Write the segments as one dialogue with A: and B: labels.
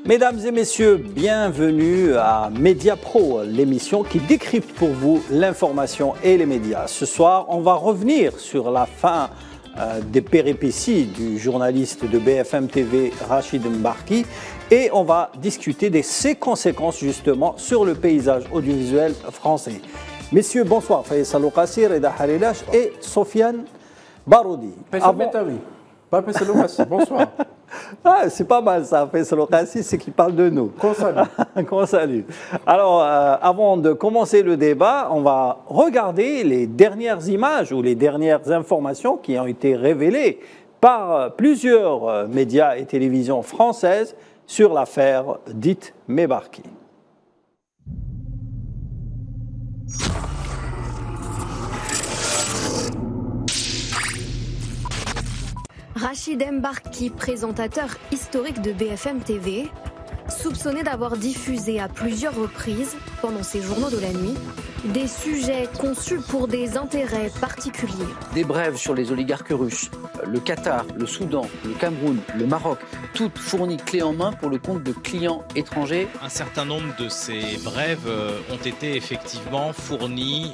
A: Mesdames et messieurs, bienvenue à Média Pro, l'émission qui décrypte pour vous l'information et les médias. Ce soir, on va revenir sur la fin des péripéties du journaliste de BFM TV, Rachid Mbarki, et on va discuter de ses conséquences justement sur le paysage audiovisuel français. Messieurs, bonsoir. Faisal Qassir, Reda Harilash et Sofiane Baroudi.
B: Bonsoir.
A: Ah, c'est pas mal ça, Faisal Qassir, c'est qu'il parle de nous. Qu'on salue. Alors, avant de commencer le débat, on va regarder les dernières images ou les dernières informations qui ont été révélées par plusieurs médias et télévisions françaises sur l'affaire dite Mbarki.
C: Rachid Mbarki, présentateur historique de BFM TV, soupçonné d'avoir diffusé à plusieurs reprises, pendant ses journaux de la nuit, des sujets conçus pour des intérêts particuliers.
D: Des brèves sur les oligarques russes, le Qatar, le Soudan, le Cameroun, le Maroc, toutes fournies clé en main pour le compte de clients étrangers.
E: Un certain nombre de ces brèves ont été effectivement fournies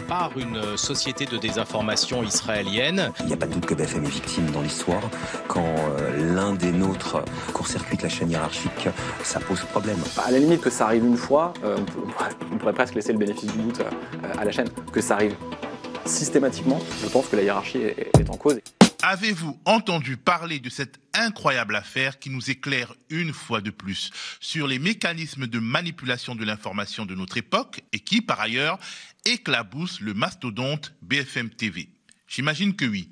E: par une société de désinformation israélienne.
F: Il n'y a pas de doute que BFM est victime dans l'histoire. Quand l'un des nôtres court-circuite la chaîne hiérarchique, ça pose problème.
G: À la limite que ça arrive une fois, on pourrait presque laisser le bénéfice du doute à la chaîne. Que ça arrive systématiquement, je pense que la hiérarchie est en cause.
H: Avez-vous entendu parler de cette incroyable affaire qui nous éclaire une fois de plus sur les mécanismes de manipulation de l'information de notre époque et qui, par ailleurs, éclabousse le mastodonte BFM TV? J'imagine que oui.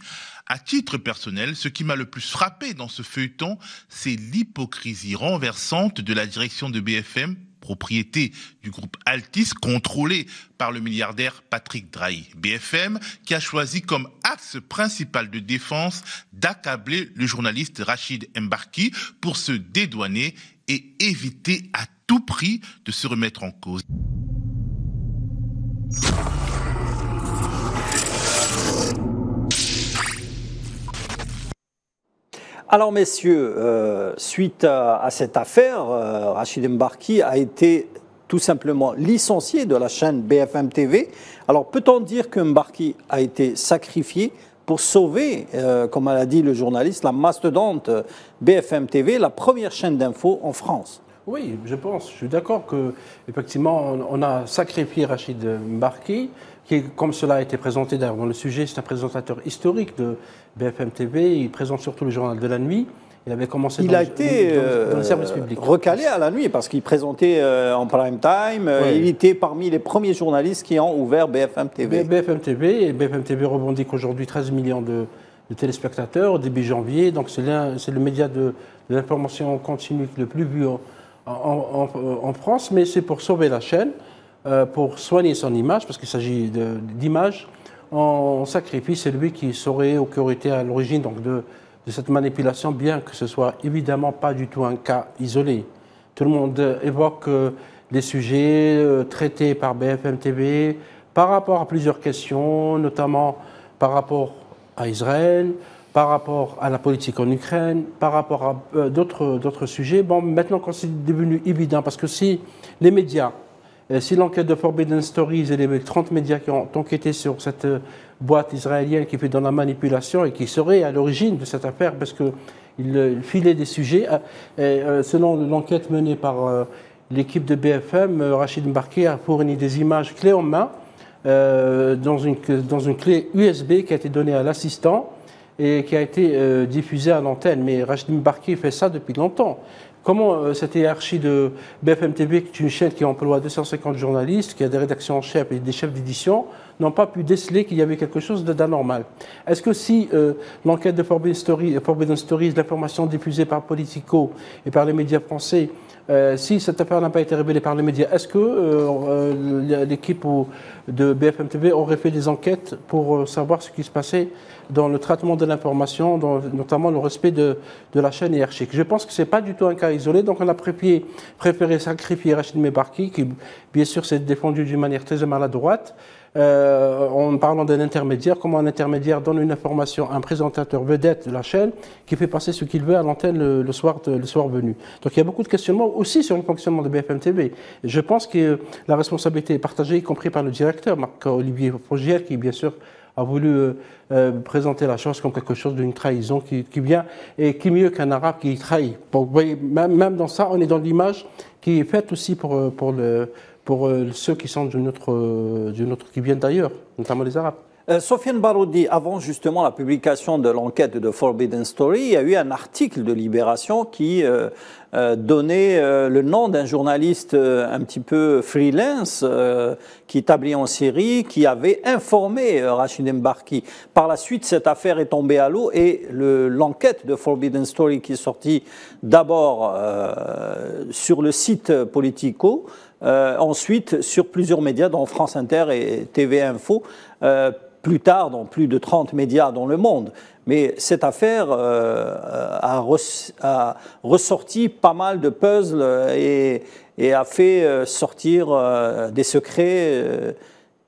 H: À titre personnel, ce qui m'a le plus frappé dans ce feuilleton, c'est l'hypocrisie renversante de la direction de BFM, propriété du groupe Altis, contrôlé par le milliardaire Patrick Drahi. BFM qui a choisi comme axe principal de défense d'accabler le journaliste Rachid Mbarki pour se dédouaner et éviter à tout prix de se remettre en cause.
A: Alors messieurs, suite à cette affaire, Rachid Mbarki a été tout simplement licencié de la chaîne BFM TV. Alors peut-on dire que Mbarki a été sacrifié pour sauver, comme l'a dit le journaliste, la mastodonte BFM TV, la première chaîne d'info en France?
B: Oui, je pense. Je suis d'accord qu'effectivement, on a sacrifié Rachid Mbarki, qui, comme cela a été présenté d'ailleurs dans le sujet, c'est un présentateur historique de BFM TV. Il présente surtout le journal de la nuit. Il avait commencé dans le service public.
A: Recalé à la nuit parce qu'il présentait en prime time. Oui. Il était parmi les premiers journalistes qui ont ouvert BFM TV.
B: BFM TV revendique aujourd'hui 13 millions de téléspectateurs au début janvier. Donc c'est le média de l'information continue le plus vu en France, mais c'est pour sauver la chaîne, pour soigner son image, parce qu'il s'agit d'image. On sacrifie celui qui serait ou qui aurait été à l'origine de cette manipulation, bien que ce soit évidemment pas du tout un cas isolé. Tout le monde évoque les sujets traités par BFM TV par rapport à plusieurs questions, notamment par rapport à Israël, par rapport à la politique en Ukraine, par rapport à d'autres sujets. Bon, maintenant, quand c'est devenu évident, parce que si les médias, si l'enquête de Forbidden Stories et les 30 médias qui ont enquêté sur cette boîte israélienne qui fait dans la manipulation et qui serait à l'origine de cette affaire, parce qu'il filait des sujets, selon l'enquête menée par l'équipe de BFM, Rachid Mbarki a fourni des images clés en main dans une clé USB qui a été donnée à l'assistant et qui a été diffusée à l'antenne. Mais Rachid Mbarki fait ça depuis longtemps. Comment cette hiérarchie de BFM TV, qui est une chaîne qui emploie 250 journalistes, qui a des rédactions en chef et des chefs d'édition, n'ont pas pu déceler qu'il y avait quelque chose d'anormal? Est-ce que si l'enquête de Forbidden Stories, l'information diffusée par Politico et par les médias français, si cette affaire n'a pas été révélée par les médias, est-ce que l'équipe de BFM TV aurait fait des enquêtes pour savoir ce qui se passait dans le traitement de l'information, notamment le respect de la chaîne hiérarchique? Je pense que ce n'est pas du tout un cas isolé, donc on a préféré sacrifier Rachid Mbarki, qui bien sûr s'est défendu d'une manière très maladroite. en parlant d'un intermédiaire, comment un intermédiaire donne une information à un présentateur vedette de la chaîne qui fait passer ce qu'il veut à l'antenne le soir venu. Donc il y a beaucoup de questionnements aussi sur le fonctionnement de BFM TV. Et je pense que la responsabilité est partagée, y compris par le directeur, Marc-Olivier Fogiel, qui bien sûr a voulu présenter la chose comme quelque chose d'une trahison qui vient, et qui mieux qu'un arabe qui trahit. Donc, vous voyez, même dans ça, on est dans l'image qui est faite aussi pour ceux qui sont qui viennent d'ailleurs, notamment les Arabes.
A: Sofiane Baroudi, avant justement la publication de l'enquête de Forbidden Story, il y a eu un article de Libération qui donnait le nom d'un journaliste un petit peu freelance qui établit en Syrie, qui avait informé Rachid Mbarki. Par la suite, cette affaire est tombée à l'eau et l'enquête de Forbidden Story qui est sortie d'abord sur le site Politico, ensuite sur plusieurs médias, dont France Inter et TV Info, plus tard dans plus de 30 médias dans le monde. Mais cette affaire a ressorti pas mal de puzzles et a fait sortir des secrets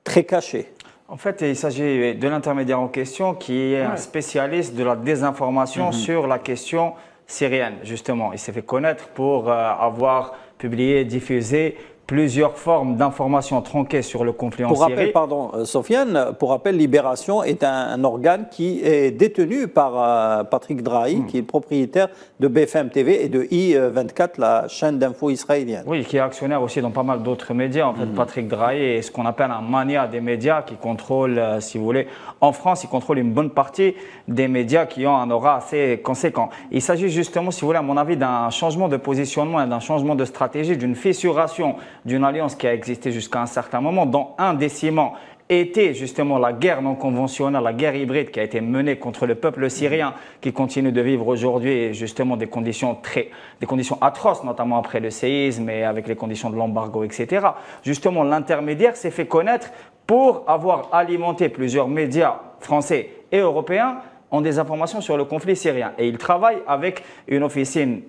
A: très cachés.
I: En fait, il s'agit de l'intermédiaire en question qui est un spécialiste de la désinformation sur la question syrienne, justement. Il s'est fait connaître pour avoir publié, diffusé plusieurs formes d'informations tronquées sur le conflit en Syrie.
A: Rappel, pardon, Sofiane, pour rappel, Libération est un organe qui est détenu par Patrick Drahi, qui est propriétaire de BFM TV et de I24, la chaîne d'info israélienne.
I: Oui, qui est actionnaire aussi dans pas mal d'autres médias. En fait, Patrick Drahi est ce qu'on appelle un mania des médias qui contrôle, si vous voulez, en France, il contrôle une bonne partie des médias qui ont un aura assez conséquent. Il s'agit justement, si vous voulez, à mon avis, d'un changement de positionnement et d'un changement de stratégie, d'une fissuration d'une alliance qui a existé jusqu'à un certain moment, dont un des ciments était justement la guerre non conventionnelle, la guerre hybride qui a été menée contre le peuple syrien qui continue de vivre aujourd'hui justement des conditions atroces, notamment après le séisme et avec les conditions de l'embargo, etc. Justement, l'intermédiaire s'est fait connaître pour avoir alimenté plusieurs médias français et européens en des informations sur le conflit syrien. Et il travaille avec une officine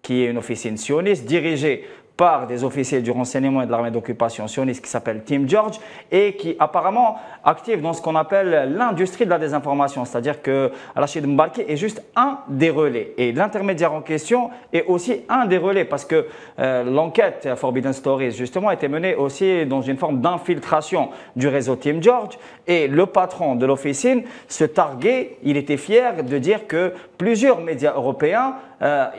I: qui est une officine sioniste dirigée par des officiers du renseignement et de l'armée d'occupation sioniste qui s'appelle Team George et qui apparemment active dans ce qu'on appelle l'industrie de la désinformation. C'est-à-dire que Rachid Mbarki est juste un des relais. Et l'intermédiaire en question est aussi un des relais parce que l'enquête Forbidden Stories justement a été menée aussi dans une forme d'infiltration du réseau Team George et le patron de l'officine se targuait, il était fier de dire que plusieurs médias européens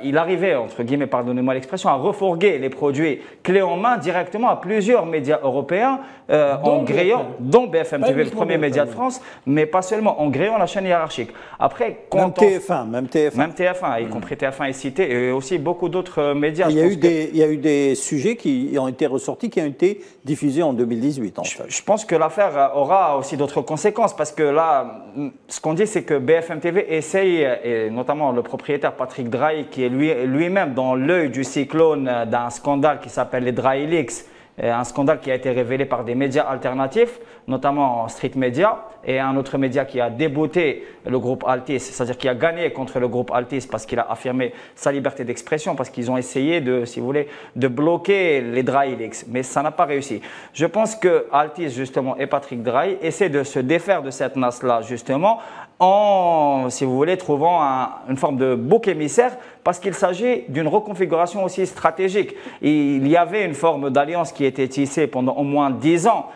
I: il arrivait, entre guillemets, pardonnez-moi l'expression, à refourguer les produits clés en main directement à plusieurs médias européens en gréant, dont BFM TV, le premier média de France, mais pas seulement, en gréant la chaîne hiérarchique. Après,
A: même TF1,
I: y compris TF1 est cité, et aussi beaucoup d'autres médias.
A: Il y a eu des sujets qui ont été ressortis, qui ont été diffusés en 2018. En fait.
I: Je pense que l'affaire aura aussi d'autres conséquences, parce que là, ce qu'on dit, c'est que BFM TV essaye, et notamment le propriétaire Patrick Drahi, qui est lui-même dans l'œil du cyclone d'un scandale qui s'appelle les Drahi Leaks, un scandale qui a été révélé par des médias alternatifs, notamment Street Media, et un autre média qui a débouté le groupe Altis, c'est-à-dire qui a gagné contre le groupe Altis parce qu'il a affirmé sa liberté d'expression, parce qu'ils ont essayé de, si vous voulez, de bloquer les Drahi Leaks, mais ça n'a pas réussi. Je pense que Altis, justement, et Patrick Drahi essaient de se défaire de cette nasse-là, justement, en, si vous voulez, trouvant une forme de bouc émissaire, parce qu'il s'agit d'une reconfiguration aussi stratégique. Il y avait une forme d'alliance qui était tissée pendant au moins 10 ans,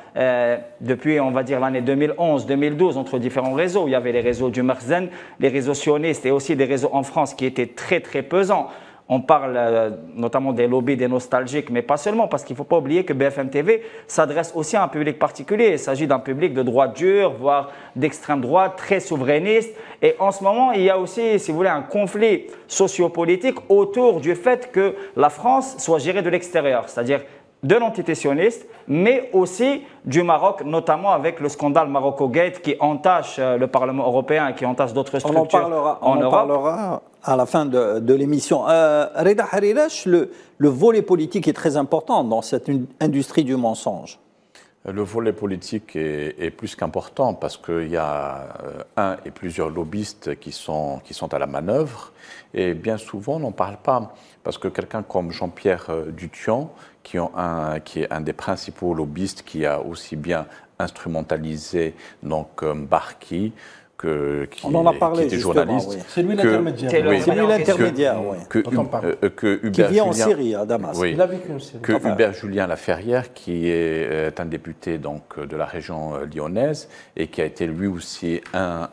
I: depuis, on va dire, l'année 2011-2012, entre différents réseaux. Il y avait les réseaux du Merzen, les réseaux sionistes et aussi des réseaux en France qui étaient très, très pesants. On parle notamment des lobbies, des nostalgiques, mais pas seulement, parce qu'il ne faut pas oublier que BFM TV s'adresse aussi à un public particulier. Il s'agit d'un public de droite dure, voire d'extrême droite, très souverainiste. Et en ce moment, il y a aussi, si vous voulez, un conflit sociopolitique autour du fait que la France soit gérée de l'extérieur, c'est-à-dire de l'entité sioniste, mais aussi du Maroc, notamment avec le scandale Marocco-Gate qui entache le Parlement européen et qui entache d'autres structures
A: en Europe. On en parlera à la fin de l'émission. Reda Harirash, le volet politique est très important dans cette industrie du mensonge.
J: Le volet politique est plus qu'important parce qu'il y a un et plusieurs lobbyistes qui sont à la manœuvre et bien souvent on n'en parle pas parce que quelqu'un comme Jean-Pierre Duthian, qui est un des principaux lobbyistes, qui a aussi bien instrumentalisé donc Barki,
A: on en a parlé,
J: qui était journaliste.
A: Oui.
B: C'est lui l'intermédiaire.
A: C'est lui l'intermédiaire, oui.
J: Qui
A: vit en Syrie, à Damas.
J: Oui,
B: il a vécu en Syrie.
J: que Hubert Julien Laferrière, qui est un député donc, de la région lyonnaise et qui a été lui aussi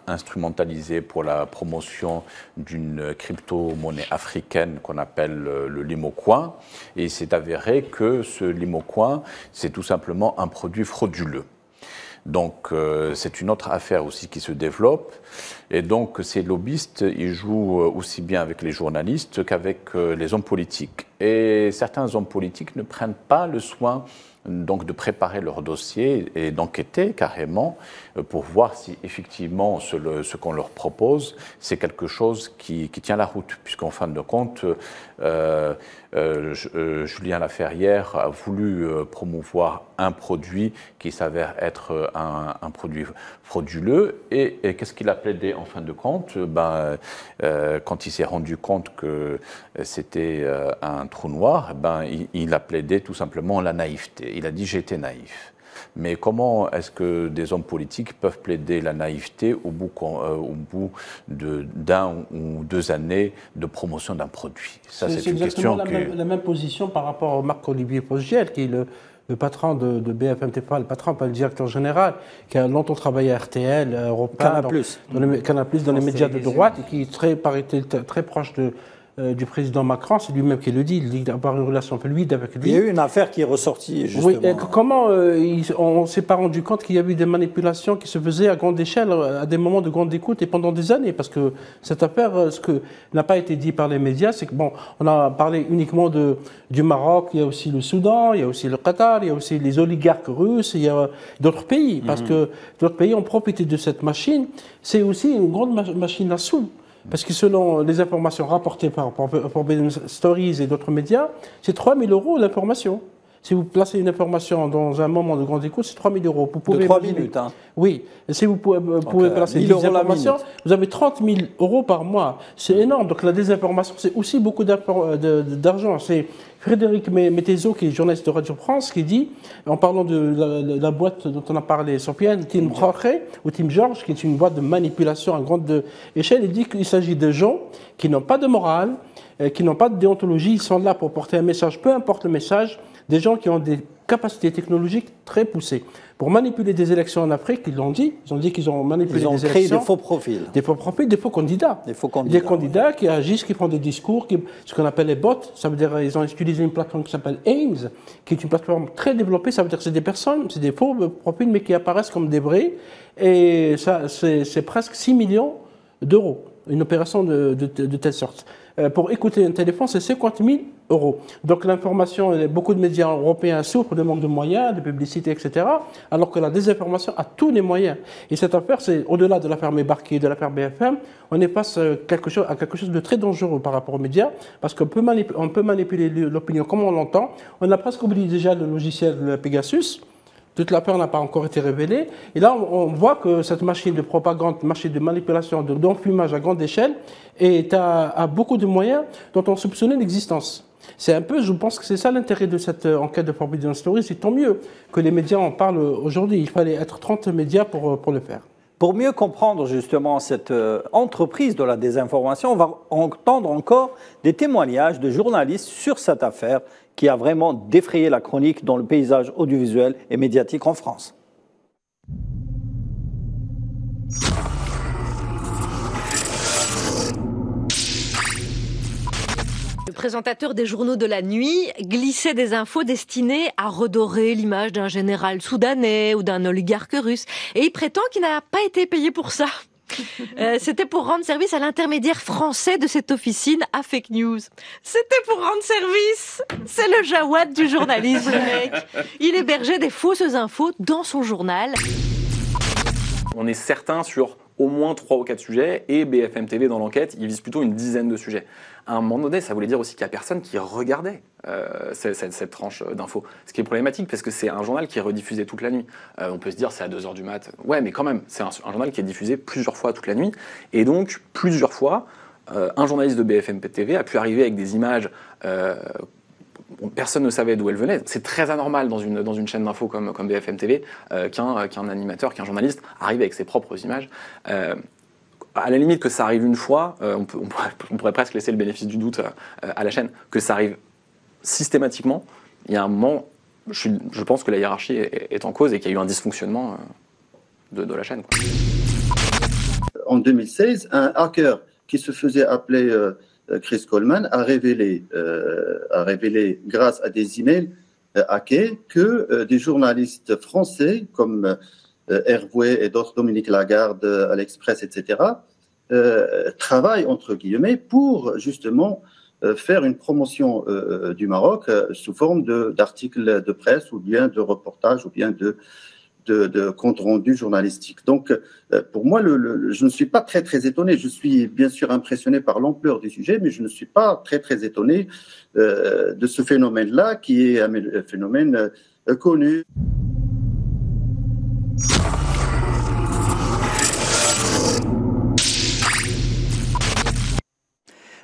J: instrumentalisé pour la promotion d'une crypto-monnaie africaine qu'on appelle le Limocoin. Et il s'est avéré que ce Limocoin, c'est tout simplement un produit frauduleux. Donc c'est une autre affaire aussi qui se développe. Et donc ces lobbyistes, ils jouent aussi bien avec les journalistes qu'avec les hommes politiques. Et certains hommes politiques ne prennent pas le soin donc de préparer leur dossier et d'enquêter carrément pour voir si effectivement ce qu'on leur propose, c'est quelque chose qui tient la route. Puisqu'en fin de compte, Julien Laferrière a voulu promouvoir un produit qui s'avère être un produit frauduleux. Et qu'est-ce qu'il a plaidé en fin de compte? Quand il s'est rendu compte que c'était un trou noir, il a plaidé tout simplement la naïveté. Il a dit « j'étais naïf ». Mais comment est-ce que des hommes politiques peuvent plaider la naïveté au bout d'un ou 2 années de promotion d'un produit? Ça, c'est une question
B: la même position par rapport à Marc-Olivier Posgiel, qui est le patron de BFM TV, pas le patron, pas le directeur général, qui a longtemps travaillé à RTL, Canal+, dans les médias de droite, et qui est très proche du président Macron. C'est lui-même qui le dit, il dit d'avoir une relation fluide avec lui.
A: Il y a eu une affaire qui est ressortie, justement.
B: Oui, et comment on ne s'est pas rendu compte qu'il y a eu des manipulations qui se faisaient à grande échelle, à des moments de grande écoute et pendant des années? Parce que cette affaire, ce que n'a pas été dit par les médias, c'est que, bon, on a parlé uniquement du Maroc, il y a aussi le Soudan, il y a aussi le Qatar, il y a aussi les oligarques russes, il y a d'autres pays. Parce que d'autres pays ont profité de cette machine. C'est aussi une grande machine à sous. Parce que selon les informations rapportées par Forbidden Stories et d'autres médias, c'est 3 000 € l'information. Si vous placez une information dans un moment de grande écoute, c'est 3 000 €. Vous pouvez
A: de 3 minutes, hein.
B: Oui. Et si vous pouvez placer 10 informations, vous avez 30 000 € par mois. C'est énorme. Donc la désinformation, c'est aussi beaucoup d'argent. C'est Frédéric Mettezo, qui est journaliste de Radio France, qui dit, en parlant de la boîte dont on a parlé, Sofiane, Team Jorge, ou Team George, qui est une boîte de manipulation à grande échelle, il dit qu'il s'agit de gens qui n'ont pas de morale, qui n'ont pas de déontologie, ils sont là pour porter un message, peu importe le message, des gens qui ont des capacités technologiques très poussées. Pour manipuler des élections en Afrique, ils l'ont dit, ils ont dit qu'ils ont manipulé des élections. Ils ont créé
A: des faux profils.
B: Des faux profils, des faux candidats. Des candidats qui agissent, qui font des discours, ce qu'on appelle les bots. Ça veut dire qu'ils ont utilisé une plateforme qui s'appelle AIMS, qui est une plateforme très développée. Ça veut dire que c'est des personnes, c'est des faux profils, mais qui apparaissent comme des vrais. Et ça, c'est presque 6 millions €. Une opération de telle sorte. Pour écouter un téléphone, c'est 50 000 €. Donc l'information, beaucoup de médias européens souffrent de manque de moyens, de publicité, etc. Alors que la désinformation a tous les moyens. Et cette affaire, c'est au-delà de l'affaire Mebarki et de l'affaire BFM, on est face à quelque chose de très dangereux par rapport aux médias, parce qu'on peut manipuler l'opinion comme on l'entend. On a presque oublié déjà le logiciel Pegasus. Toute l'affaire n'a pas encore été révélée. Et là, on voit que cette machine de propagande, machine de manipulation, d'enfumage à grande échelle, a beaucoup de moyens dont on soupçonnait l'existence. C'est un peu, je pense que c'est ça l'intérêt de cette enquête de Forbidden Stories. C'est tant mieux que les médias en parlent aujourd'hui. Il fallait être 30 médias pour le faire.
A: Pour mieux comprendre justement cette entreprise de la désinformation, on va entendre encore des témoignages de journalistes sur cette affaire qui a vraiment défrayé la chronique dans le paysage audiovisuel et médiatique en France.
K: Le présentateur des journaux de la nuit glissait des infos destinées à redorer l'image d'un général soudanais ou d'un oligarque russe. Et il prétend qu'il n'a pas été payé pour ça. C'était pour rendre service à l'intermédiaire français de cette officine à fake news. C'était pour rendre service. C'est le Jawad du journalisme, le mec. Il hébergeait des fausses infos dans son journal.
G: On est certain sur au moins 3 ou 4 sujets, et BFM TV dans l'enquête, il vise plutôt une dizaine de sujets. À un moment donné, ça voulait dire aussi qu'il n'y a personne qui regardait cette tranche d'infos. Ce qui est problématique, parce que c'est un journal qui est rediffusé toute la nuit. On peut se dire c'est à 2h du mat. Ouais, mais quand même, c'est un journal qui est diffusé plusieurs fois toute la nuit. Et donc, plusieurs fois, un journaliste de BFM TV a pu arriver avec des images personne ne savait d'où elle venait. C'est très anormal dans une chaîne d'infos comme BFM TV qu'un animateur, qu'un journaliste arrive avec ses propres images. À la limite que ça arrive une fois, on pourrait presque laisser le bénéfice du doute à la chaîne. Que ça arrive systématiquement, il y a un moment, je pense que la hiérarchie est en cause et qu'il y a eu un dysfonctionnement de la chaîne.
L: En 2016, un hacker qui se faisait appeler Chris Coleman a révélé grâce à des emails hackés que des journalistes français comme Hervé et d'autres, Dominique Lagarde à l'Express, etc., travaillent, entre guillemets, pour justement faire une promotion du Maroc sous forme d'articles de presse ou bien de reportages ou bien de comptes rendus journalistiques. Donc, pour moi, je ne suis pas très, très étonné. Je suis bien sûr impressionné par l'ampleur du sujet, mais je ne suis pas très, très étonné de ce phénomène-là, qui est un phénomène connu.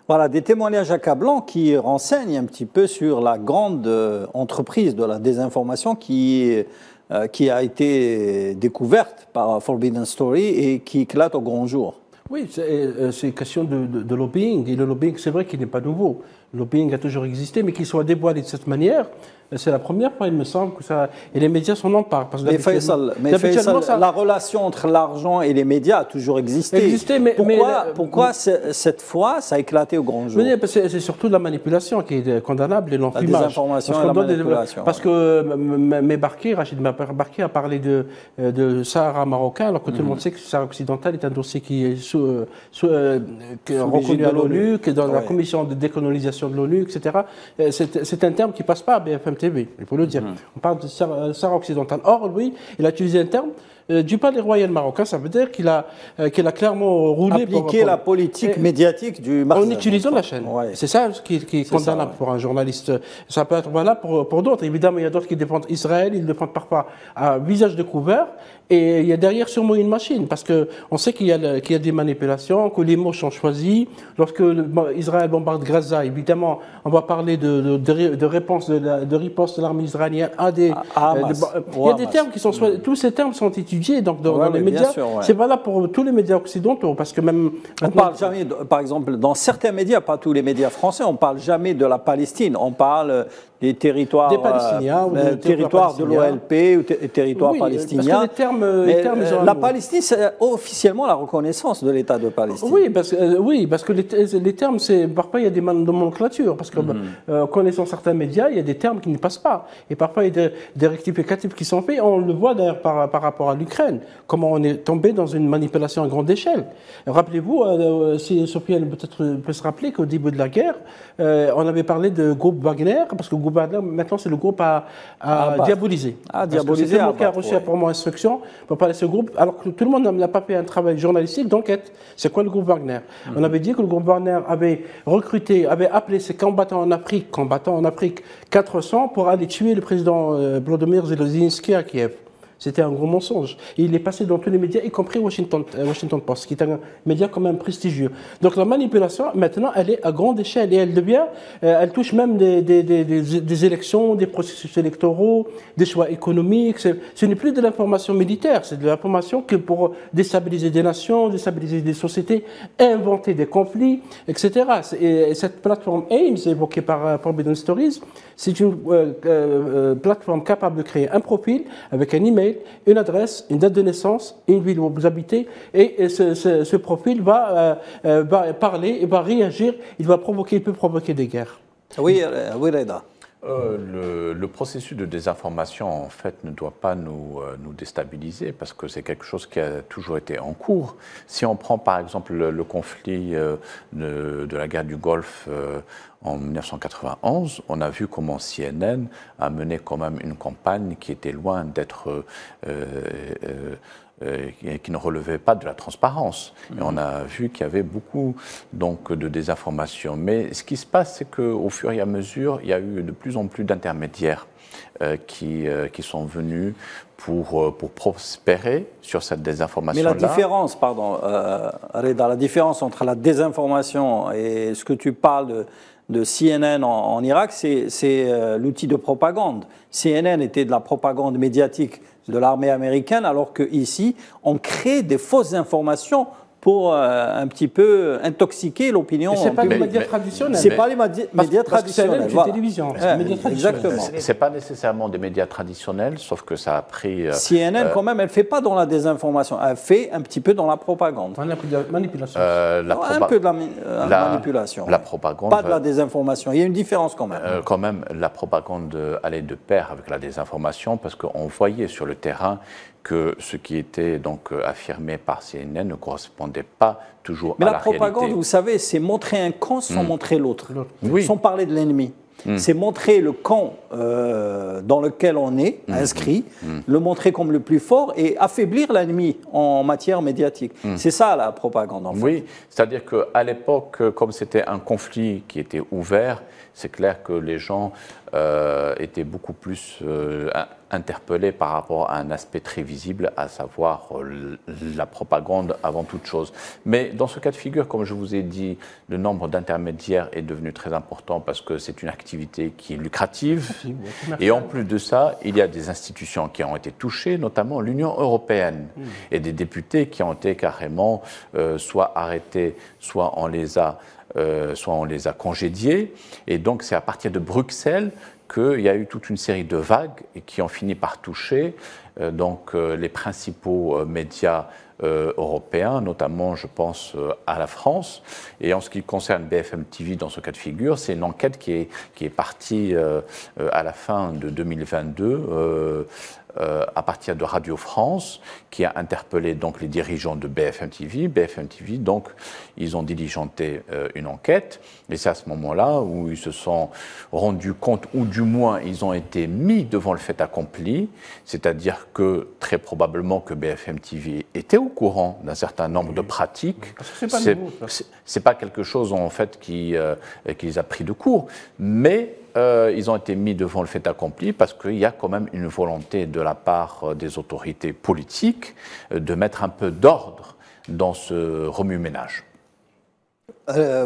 A: Voilà, des témoignages accablants qui renseignent un petit peu sur la grande entreprise de la désinformation qui a été découverte par Forbidden Story et qui éclate au grand jour.
B: Oui, c'est une question de lobbying. Et le lobbying, c'est vrai qu'il n'est pas nouveau. Le lobbying a toujours existé, mais qu'il soit dévoilé de cette manière, c'est la première fois, il me semble, que ça. Et les médias s'en emparent. Parce que
A: mais Faisal, la relation entre l'argent et les médias a toujours existé. Pourquoi cette fois, ça a éclaté au grand jour?
B: C'est surtout la manipulation qui est condamnable et l'enfumage.
A: La désinformation et la manipulation.
B: Parce que Rachid Barki a parlé de Sahara marocain, alors que tout le monde sait que le Sahara occidental est un dossier qui est reconnu à l'ONU, qui est dans la commission de décolonisation de l'ONU, etc. C'est un terme qui ne passe pas à BFM TV, il faut le dire. On parle de Sahara occidental. Or, lui, il a utilisé un terme du palais royal marocain. Ça veut dire qu'il a clairement roulé
A: appliqué la politique médiatique du Maroc.
B: En utilisant la chaîne. Ouais. C'est ça qui est condamnable pour un journaliste. Ça peut être valable pour d'autres. Évidemment, il y a d'autres qui défendent Israël, ils le défendent parfois à visage découvert. Et il y a derrière sûrement une machine, parce qu'on sait qu'il y a des manipulations, que les mots sont choisis. Lorsque Israël bombarde Gaza, évidemment, on va parler de réponse de riposte de l'armée israélienne à des... il y a des termes qui sont... Tous ces termes sont étudiés dans les médias. C'est valable pour tous les médias occidentaux, parce que même...
A: On parle jamais, par exemple, dans certains médias, pas tous les médias français, on parle jamais de la Palestine. On parle des territoires,
B: des Palestiniens,
A: territoires de l'OLP ou territoires palestiniens.
B: Parce que
A: la Palestine, c'est officiellement la reconnaissance de l'État de Palestine.
B: Oui, parce que les termes, parfois il y a des nomenclatures. Parce que connaissant certains médias, il y a des termes qui ne passent pas. Et parfois il y a des rectificatifs qui sont faits. On le voit d'ailleurs par rapport à l'Ukraine, comment on est tombé dans une manipulation à grande échelle. Rappelez-vous, si Sofiane peut-être peut se rappeler qu'au début de la guerre, on avait parlé de groupe Wagner, parce que le groupe Wagner, maintenant c'est le groupe à diaboliser.
A: Diaboliser.
B: C'est le mot qui a reçu pour mon instruction pour parler de ce groupe, alors que tout le monde n'a pas fait un travail journalistique d'enquête. C'est quoi le groupe Wagner? On avait dit que le groupe Wagner avait appelé ses combattants en Afrique, 400 pour aller tuer le président Volodymyr Zelensky à Kiev. C'était un gros mensonge. Et il est passé dans tous les médias, y compris Washington Post, qui est un média quand même prestigieux. Donc la manipulation, maintenant, elle est à grande échelle et elle touche même des élections, des processus électoraux, des choix économiques. Ce n'est plus de l'information militaire, c'est de l'information que pour déstabiliser des nations, déstabiliser des sociétés, inventer des conflits, etc. Et cette plateforme AIMS, évoquée par Forbidden Stories, c'est une plateforme capable de créer un profil avec un email, une adresse, une date de naissance, une ville où vous habitez, et ce profil va parler, va réagir, il peut provoquer des guerres.
A: Oui, Reda.
J: Le processus de désinformation, en fait, ne doit pas nous déstabiliser parce que c'est quelque chose qui a toujours été en cours. Si on prend par exemple le conflit de la guerre du Golfe en 1991, on a vu comment CNN a mené quand même une campagne qui était loin d'être... qui ne relevait pas de la transparence. Et on a vu qu'il y avait beaucoup donc, de désinformation. Mais ce qui se passe, c'est qu'au fur et à mesure, il y a eu de plus en plus d'intermédiaires qui sont venus pour prospérer sur cette désinformation-là.
A: Mais la différence, Reda, la différence entre la désinformation et ce que tu parles de CNN en Irak, c'est l'outil de propagande. CNN était de la propagande médiatique de l'armée américaine, alors qu'ici, on crée des fausses informations pour un petit peu intoxiquer l'opinion.
B: Ce n'est pas les médias traditionnels.
A: Ce n'est pas les médias traditionnels.
B: C'est la télévision.
A: Exactement.
J: Ce n'est pas nécessairement des médias traditionnels, sauf que ça a pris...
A: CNN, quand même, elle ne fait pas dans la désinformation. Elle fait un petit peu dans la propagande.
B: Manipulation.
A: Un peu de la manipulation.
J: La propagande...
A: Pas de la désinformation. Il y a une différence quand même.
J: Quand même, la propagande allait de pair avec la désinformation, parce qu'on voyait sur le terrain que ce qui était donc affirmé par CNN ne correspondait pas toujours à la réalité.
A: Mais la propagande, vous savez, c'est montrer un camp sans montrer l'autre, sans parler de l'ennemi. C'est montrer le camp dans lequel on est inscrit, le montrer comme le plus fort et affaiblir l'ennemi en matière médiatique. C'est ça la propagande en fait.
J: Oui, c'est-à-dire qu'à l'époque, comme c'était un conflit qui était ouvert, c'est clair que les gens étaient beaucoup plus interpellés par rapport à un aspect très visible, à savoir la propagande avant toute chose. Mais dans ce cas de figure, comme je vous ai dit, le nombre d'intermédiaires est devenu très important parce que c'est une activité qui est lucrative. Et en plus de ça, il y a des institutions qui ont été touchées, notamment l'Union européenne, et des députés qui ont été carrément soit arrêtés, soit on les a congédiés. Et donc c'est à partir de Bruxelles qu'il y a eu toute une série de vagues qui ont fini par toucher les principaux médias européens, notamment je pense à la France. Et en ce qui concerne BFM TV dans ce cas de figure, c'est une enquête qui est partie à la fin de 2022 à partir de Radio France, qui a interpellé donc les dirigeants de BFM TV. BFM TV, donc, ils ont diligenté une enquête, et c'est à ce moment-là où ils se sont rendus compte, ou du moins ils ont été mis devant le fait accompli, c'est-à-dire que très probablement que BFM TV était au courant d'un certain nombre de pratiques. C'est pas quelque chose en fait qui les a pris de court, mais ils ont été mis devant le fait accompli parce qu'il y a quand même une volonté de la part des autorités politiques de mettre un peu d'ordre dans ce remue-ménage.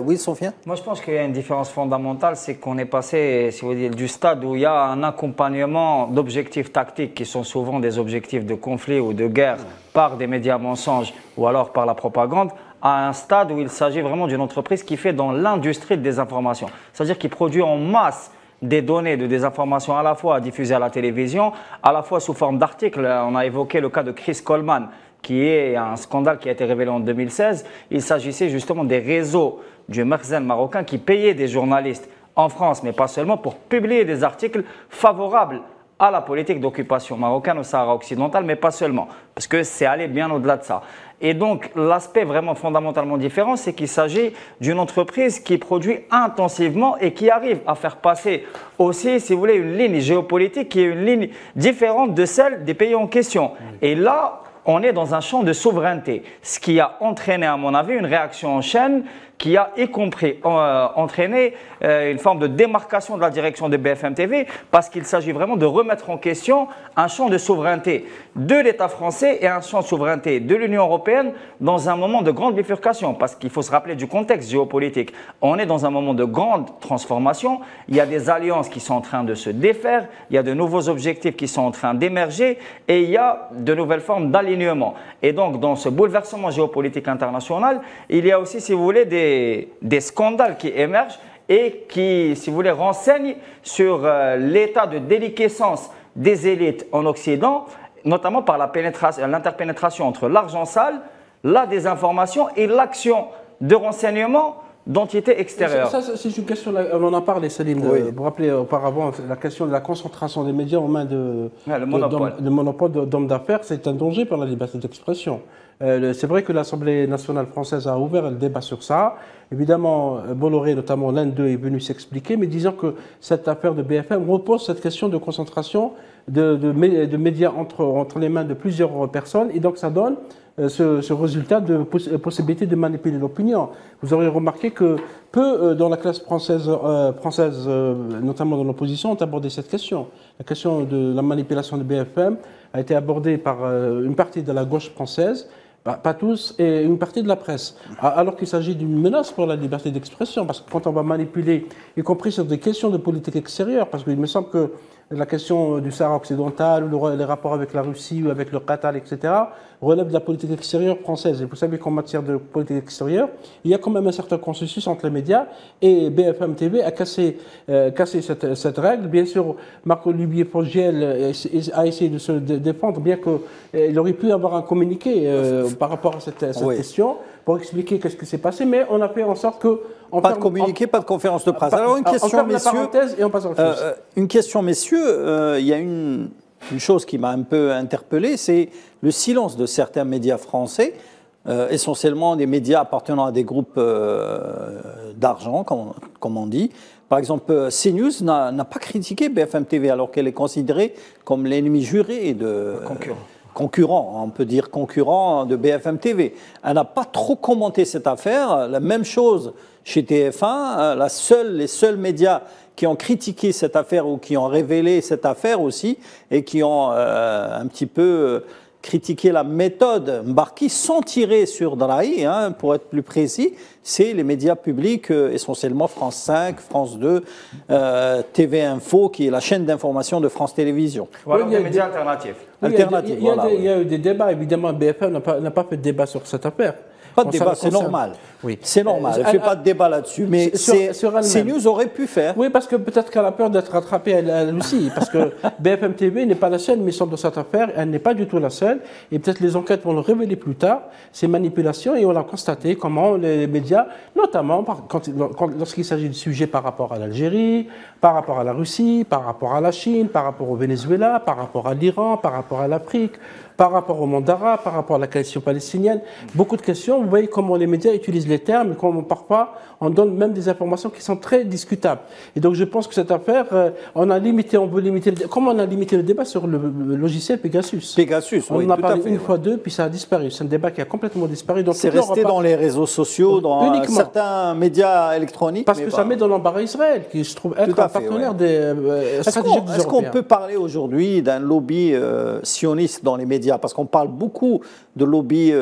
A: Oui, Sophia ?
I: Moi, je pense qu'il y a une différence fondamentale, c'est qu'on est passé, si vous voulez, du stade où il y a un accompagnement d'objectifs tactiques qui sont souvent des objectifs de conflit ou de guerre par des médias mensonges ou alors par la propagande, à un stade où il s'agit vraiment d'une entreprise qui fait dans l'industrie de désinformation. C'est-à-dire qui produit en masse des données de désinformation à la fois diffusées à la télévision, à la fois sous forme d'articles. On a évoqué le cas de Chris Coleman, qui est un scandale qui a été révélé en 2016. Il s'agissait justement des réseaux du Merzen marocain qui payaient des journalistes en France, mais pas seulement, pour publier des articles favorables à la politique d'occupation marocaine au Sahara occidental, mais pas seulement, parce que c'est allé bien au-delà de ça. Et donc, l'aspect vraiment fondamentalement différent, c'est qu'il s'agit d'une entreprise qui produit intensivement et qui arrive à faire passer aussi, si vous voulez, une ligne géopolitique qui est une ligne différente de celle des pays en question. Et là, on est dans un champ de souveraineté, ce qui a entraîné, à mon avis, une réaction en chaîne qui a y compris entraîné une forme de démarcation de la direction de BFM TV parce qu'il s'agit vraiment de remettre en question un champ de souveraineté de l'État français et un champ de souveraineté de l'Union européenne dans un moment de grande bifurcation parce qu'il faut se rappeler du contexte géopolitique. On est dans un moment de grande transformation, il y a des alliances qui sont en train de se défaire, il y a de nouveaux objectifs qui sont en train d'émerger et il y a de nouvelles formes d'alignement. Et donc dans ce bouleversement géopolitique international, il y a aussi, si vous voulez, des scandales qui émergent et qui, si vous voulez, renseignent sur l'état de déliquescence des élites en Occident, notamment par l'interpénétration entre l'argent sale, la désinformation et l'action de renseignement d'entités extérieures.
B: Ça, c'est une question, on en a parlé, Salim, vous vous rappelez auparavant, la question de la concentration des médias aux mains le monopole d'hommes d'affaires, c'est un danger pour la liberté d'expression. C'est vrai que l'Assemblée nationale française a ouvert le débat sur ça. Évidemment, Bolloré, notamment l'un d'eux, est venu s'expliquer, mais disant que cette affaire de BFM repose cette question de concentration de médias entre les mains de plusieurs personnes, et donc ça donne ce résultat de possibilité de manipuler l'opinion. Vous aurez remarqué que peu dans la classe française, notamment dans l'opposition, ont abordé cette question. La question de la manipulation de BFM a été abordée par une partie de la gauche française, pas tous, et une partie de la presse. Alors qu'il s'agit d'une menace pour la liberté d'expression, parce que quand on va manipuler, y compris sur des questions de politique extérieure, parce qu'il me semble que la question du Sahara occidental, les rapports avec la Russie ou avec le Qatar, etc., relève de la politique extérieure française. Et vous savez qu'en matière de politique extérieure, il y a quand même un certain consensus entre les médias, et BFM TV a cassé cette règle. Bien sûr, Marc-Olivier Fogiel a essayé de se défendre, bien qu'il aurait pu avoir un communiqué par rapport à cette question, pour expliquer qu'est-ce qui s'est passé, mais on a fait en sorte que...
A: Pas de communiqué, pas de conférence de presse. Alors une question, messieurs.
B: Et on passe à autre chose.
A: Une question, messieurs. Il y a une chose qui m'a un peu interpellé, c'est le silence de certains médias français, essentiellement des médias appartenant à des groupes d'argent, comme on dit. Par exemple, CNews n'a pas critiqué BFM TV alors qu'elle est considérée comme l'ennemi juré de... concurrent, on peut dire concurrent de BFM TV. Elle n'a pas trop commenté cette affaire. La même chose chez TF1. Les seuls médias qui ont critiqué cette affaire ou qui ont révélé cette affaire aussi et qui ont un petit peu critiqué la méthode Mbarki sans tirer sur Drahi, pour être plus précis, c'est les médias publics, essentiellement France 5, France 2, TV Info, qui est la chaîne d'information de France Télévisions.
I: Voilà, des médias alternatifs.
B: Il y a eu des débats, évidemment, BFM n'a pas fait de débat sur cette affaire.
A: Pas de débat, c'est normal. Oui. C'est normal, elle ne fait pas de débat là-dessus, mais CNews aurait pu faire.
B: Oui, parce que peut-être qu'elle a peur d'être rattrapée elle aussi, parce que BFM TV n'est pas la seule mission de cette affaire, elle n'est pas du tout la seule, et peut-être les enquêtes vont le révéler plus tard, ces manipulations, et on a constaté comment les médias, notamment lorsqu'il s'agit de sujets par rapport à l'Algérie, par rapport à la Russie, par rapport à la Chine, par rapport au Venezuela, par rapport à l'Iran, par rapport à l'Afrique, par rapport au monde arabe, par rapport à la question palestinienne, beaucoup de questions. Vous voyez comment les médias utilisent les termes et comment parfois on donne même des informations qui sont très discutables. Et donc je pense que cette affaire, on veut limiter, comme on a limité le débat sur le logiciel Pegasus. On en a parlé une fois, deux, puis ça a disparu. C'est un débat qui a complètement disparu.
A: C'est resté dans les réseaux sociaux, dans certains médias électroniques.
B: Parce que ça met dans l'embarras Israël, qui se trouve être un partenaire stratégique des Européens.
A: Est-ce qu'on peut parler aujourd'hui d'un lobby sioniste dans les médias? Parce qu'on parle beaucoup de lobby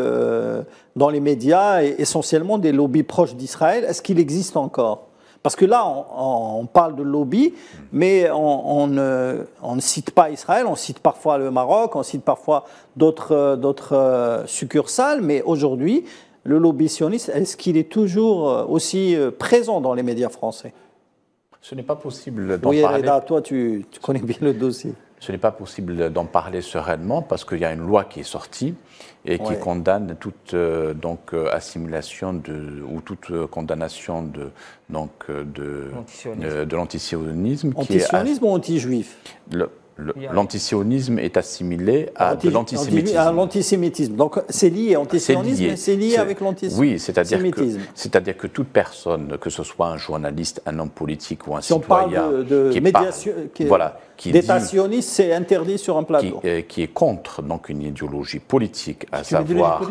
A: dans les médias, et essentiellement des lobbies proches d'Israël. Est-ce qu'il existe encore? Parce que là, on parle de lobby, mais on ne cite pas Israël, on cite parfois le Maroc, on cite parfois d'autres succursales, mais aujourd'hui, le lobby sioniste, est-ce qu'il est toujours aussi présent dans les médias français?
J: Ce n'est pas possible d'en parler.
A: Reda, toi, tu connais bien le dossier.
J: Ce n'est pas possible d'en parler sereinement parce qu'il y a une loi qui est sortie et qui condamne toute assimilation ou toute condamnation de l'antisionisme.
A: Antisionisme ou anti-juif?
J: L'antisionisme est assimilé à de l'antisémitisme.
A: À l'antisémitisme. Donc c'est lié, antisionisme, mais c'est lié avec l'antisémitisme.
J: Oui, c'est-à-dire que toute personne, que ce soit un journaliste, un homme politique ou un citoyen,
A: d'état sioniste, c'est interdit sur un plateau.
J: Qui est contre une idéologie politique, à savoir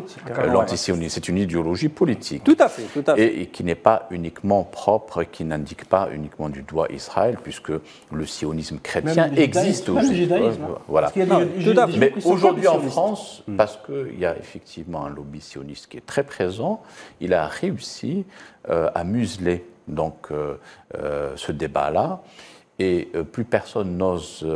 J: l'antisionisme. C'est une idéologie politique.
A: Tout à fait.
J: Et qui n'est pas uniquement propre, qui n'indique pas uniquement du doigt Israël, puisque le sionisme chrétien existe aussi. Voilà. Mais aujourd'hui en France, parce qu'il y a effectivement un lobby sioniste qui est très présent, il a réussi à museler ce débat-là. Et plus personne n'ose,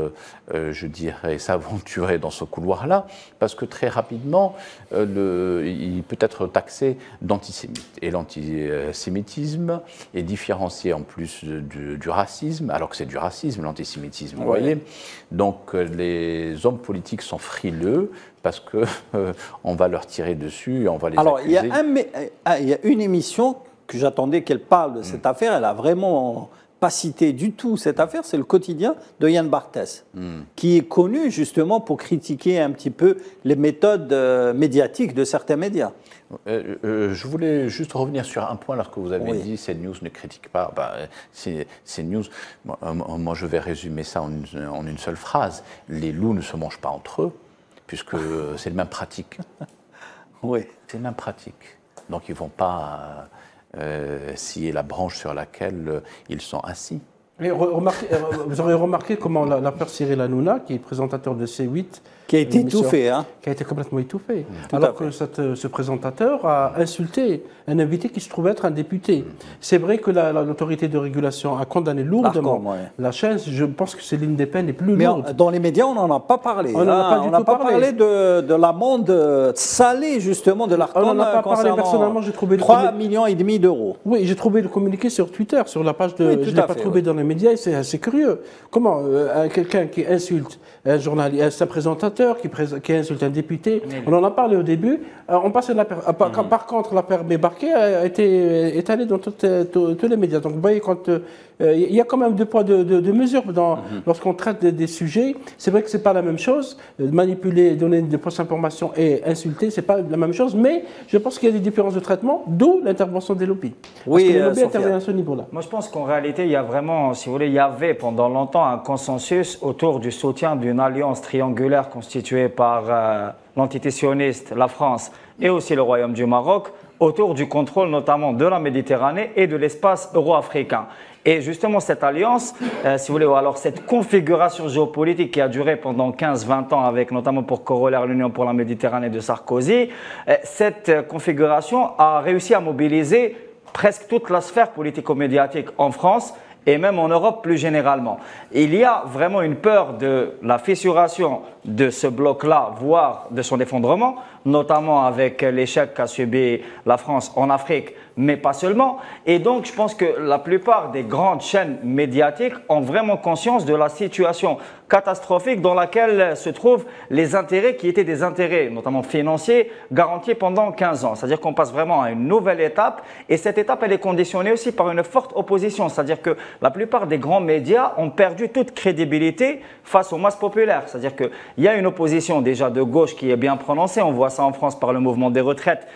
J: je dirais, s'aventurer dans ce couloir-là, parce que très rapidement, il peut être taxé d'antisémite. Et l'antisémitisme est différencié en plus du racisme, alors que c'est du racisme, l'antisémitisme, vous voyez. Donc les hommes politiques sont frileux, parce qu'on va leur tirer dessus et on va les accuser.
A: Alors, il y a une émission que j'attendais qu'elle parle de cette affaire, elle a vraiment... pas cité du tout cette affaire, c'est le quotidien de Yann Barthès, qui est connu justement pour critiquer un petit peu les méthodes médiatiques de certains médias.
J: Je voulais juste revenir sur un point lorsque vous avez dit CNews ne critique pas. CNews, moi je vais résumer ça en une seule phrase. Les loups ne se mangent pas entre eux, puisque c'est le même pratique. C'est le même pratique. Donc ils ne vont pas... scier la branche sur laquelle ils sont assis.
B: Et vous aurez remarqué comment l'affaire Cyril Hanouna, qui est présentateur de C8,
A: qui a été étouffé, hein.
B: Qui a été complètement étouffé. Alors que ce présentateur a insulté un invité qui se trouvait être un député. C'est vrai que l'autorité de régulation a condamné lourdement la chaîne. Je pense que c'est l'une des peines les plus lourdes.
A: Mais dans les médias, on n'en a pas parlé.
B: On n'a pas
A: parlé de l'amende salée, justement, de l'Arcom.
B: On n'en a pas parlé. Personnellement, j'ai trouvé
A: 3,5 millions d'euros.
B: Oui, j'ai trouvé le communiqué sur Twitter, sur la page de... je ne l'ai pas trouvé dans les médias, et c'est assez curieux. Comment quelqu'un qui insulte un journaliste, un présentateur, qui insulte un député, on en a parlé au début, on passait par contre, l'affaire Mébarqué a été étalée dans tous les médias. Donc vous voyez, quand il y a quand même deux poids, deux mesures lorsqu'on traite des sujets. C'est vrai que ce n'est pas la même chose. Manipuler, donner des fausses informations et insulter, ce n'est pas la même chose, mais je pense qu'il y a des différences de traitement, d'où l'intervention des lobbies. Parce que les lobbies interviennent à ce niveau-là.
I: Moi, je pense qu'en réalité, il y a vraiment, si vous voulez, il y avait pendant longtemps un consensus autour du soutien d'une alliance triangulaire constituée par l'entité sioniste, la France et aussi le Royaume du Maroc, autour du contrôle notamment de la Méditerranée et de l'espace euro-africain. Et justement, cette alliance, si vous voulez, ou alors cette configuration géopolitique qui a duré pendant 15-20 ans, avec notamment pour corollaire l'Union pour la Méditerranée de Sarkozy, cette configuration a réussi à mobiliser presque toute la sphère politico-médiatique en France et même en Europe plus généralement. Il y a vraiment une peur de la fissuration de ce bloc-là, voire de son effondrement, notamment avec l'échec qu'a subi la France en Afrique, mais pas seulement. Et donc, je pense que la plupart des grandes chaînes médiatiques ont vraiment conscience de la situation catastrophique dans laquelle se trouvent les intérêts qui étaient des intérêts, notamment financiers, garantis pendant 15 ans. C'est-à-dire qu'on passe vraiment à une nouvelle étape. Et cette étape, elle est conditionnée aussi par une forte opposition. C'est-à-dire que la plupart des grands médias ont perdu toute crédibilité face aux masses populaires. C'est-à-dire qu'il y a une opposition déjà de gauche qui est bien prononcée. On voit ça en France par le mouvement des retraites,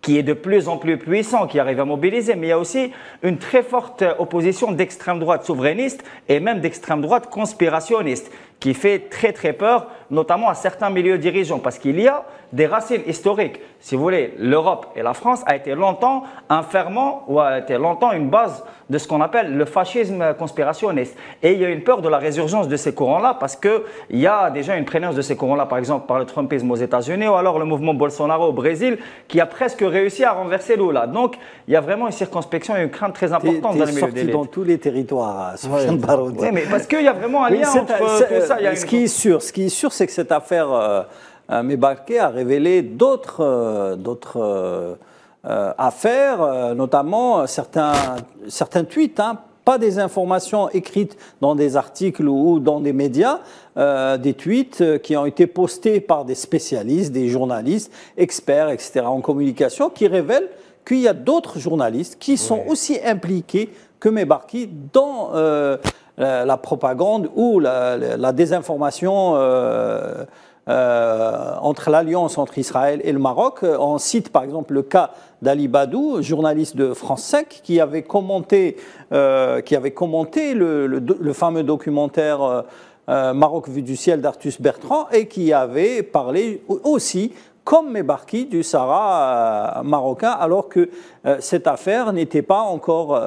I: qui est de plus en plus puissant, qui arrive à mobiliser, mais il y a aussi une très forte opposition d'extrême droite souverainiste et même d'extrême droite conspirationniste, qui fait très très peur, notamment à certains milieux dirigeants, parce qu'il y a des racines historiques. Si vous voulez, l'Europe et la France a été longtemps un ferment, ou a été longtemps une base de ce qu'on appelle le fascisme conspirationniste. Et il y a une peur de la résurgence de ces courants-là, parce qu'il y a déjà une prégnance de ces courants-là, par exemple par le Trumpisme aux États-Unis, ou alors le mouvement Bolsonaro au Brésil, qui a presque réussi à renverser Lula. Donc, il y a vraiment une circonspection et une crainte très importante dans les milieux d'élite.
A: Dans tous les territoires, Sofiane Baroudi.
I: Oui, mais parce qu'il y a vraiment un lien entre tout ça.
A: Ce qui est sûr, c'est que cette affaire Mébarqué a révélé d'autres affaires, notamment certains tweets, pas des informations écrites dans des articles ou dans des médias, des tweets qui ont été postés par des spécialistes, des journalistes, experts, etc. en communication, qui révèlent qu'il y a d'autres journalistes qui sont aussi impliqués que Mébarqué dans la propagande ou la désinformation entre l'alliance entre Israël et le Maroc. On cite par exemple le cas d'Ali Badou, journaliste de France 5, qui avait commenté le fameux documentaire Maroc vu du ciel d'Artus Bertrand et qui avait parlé aussi comme Mébarqué du Sahara marocain, alors que cette affaire n'était pas encore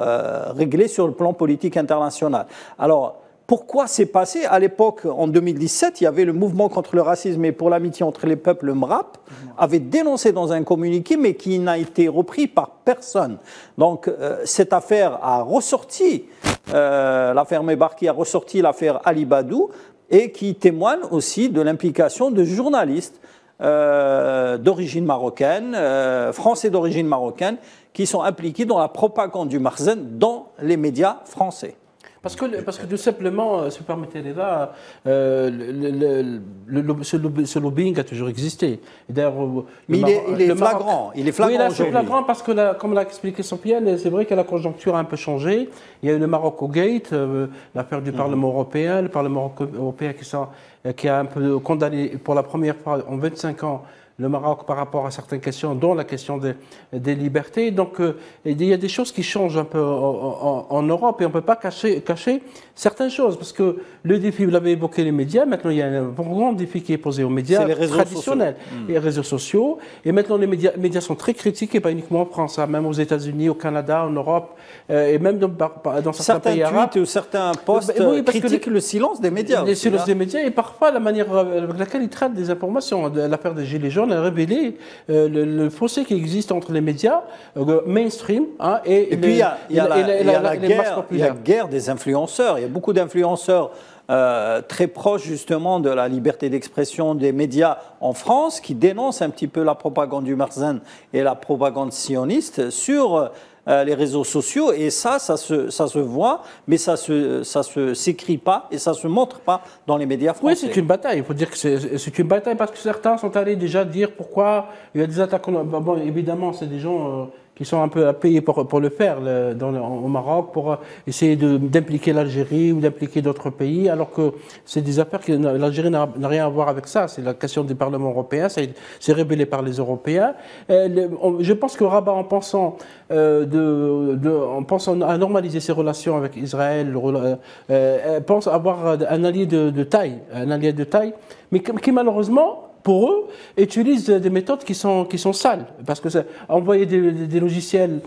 A: réglée sur le plan politique international. Alors, pourquoi c'est passé? À l'époque, en 2017, il y avait le mouvement contre le racisme et pour l'amitié entre les peuples, le MRAP, avait dénoncé dans un communiqué, mais qui n'a été repris par personne. Donc, cette affaire a ressorti, l'affaire Mébarqué a ressorti l'affaire Ali Badou, et qui témoigne aussi de l'implication de journalistes d'origine marocaine, français d'origine marocaine, qui sont impliqués dans la propagande du Marzen dans les médias français.
B: Parce que tout simplement, si vous permettez les là, ce lobbying a toujours existé.
A: Mais il est flagrant. Il est flagrant.
B: Oui, là, c'est flagrant parce que, comme l'a expliqué Sofiane, c'est vrai que la conjoncture a un peu changé. Il y a eu le Maroc au Gate, l'affaire du Parlement européen, le Parlement européen qui qui a un peu condamné pour la première fois en 25 ans le Maroc par rapport à certaines questions, dont la question des libertés. Donc, il y a des choses qui changent un peu en Europe et on ne peut pas cacher certaines choses. Parce que le défi, vous l'avez évoqué, les médias, maintenant il y a un grand défi qui est posé aux médias traditionnels, les réseaux sociaux. Et maintenant, les médias sont très critiques, et pas uniquement en France, hein, même aux États-Unis, au Canada, en Europe, et même dans certains pays arabes.
A: Tweets ou certains posts critiquent le silence des médias.
B: Le silence des médias et parfois la manière avec laquelle ils traitent des informations. L'affaire des Gilets jaunes a révélé le fossé qui existe entre les médias mainstream et
A: puis il y a la
B: guerre
A: des influenceurs. Il y a beaucoup d'influenceurs très proches justement de la liberté d'expression des médias en France qui dénoncent un petit peu la propagande du Marzen et la propagande sioniste sur les réseaux sociaux, et ça se voit, mais ça s'écrit pas et ça se montre pas dans les médias français.
B: Oui, c'est une bataille. Il faut dire que c'est une bataille parce que certains sont allés déjà dire pourquoi il y a des attaques. Bon, évidemment, c'est des gens qui sont un peu à payer pour le faire au Maroc, pour essayer d'impliquer l'Algérie ou d'impliquer d'autres pays, alors que c'est des affaires que l'Algérie n'a rien à voir avec ça. C'est la question du Parlement européen, c'est révélé par les Européens. Je pense que Rabat, en pensant à normaliser ses relations avec Israël, pense avoir un allié de taille, mais qui malheureusement, pour eux, utilisent des méthodes qui sont sales. Parce que envoyer des logiciels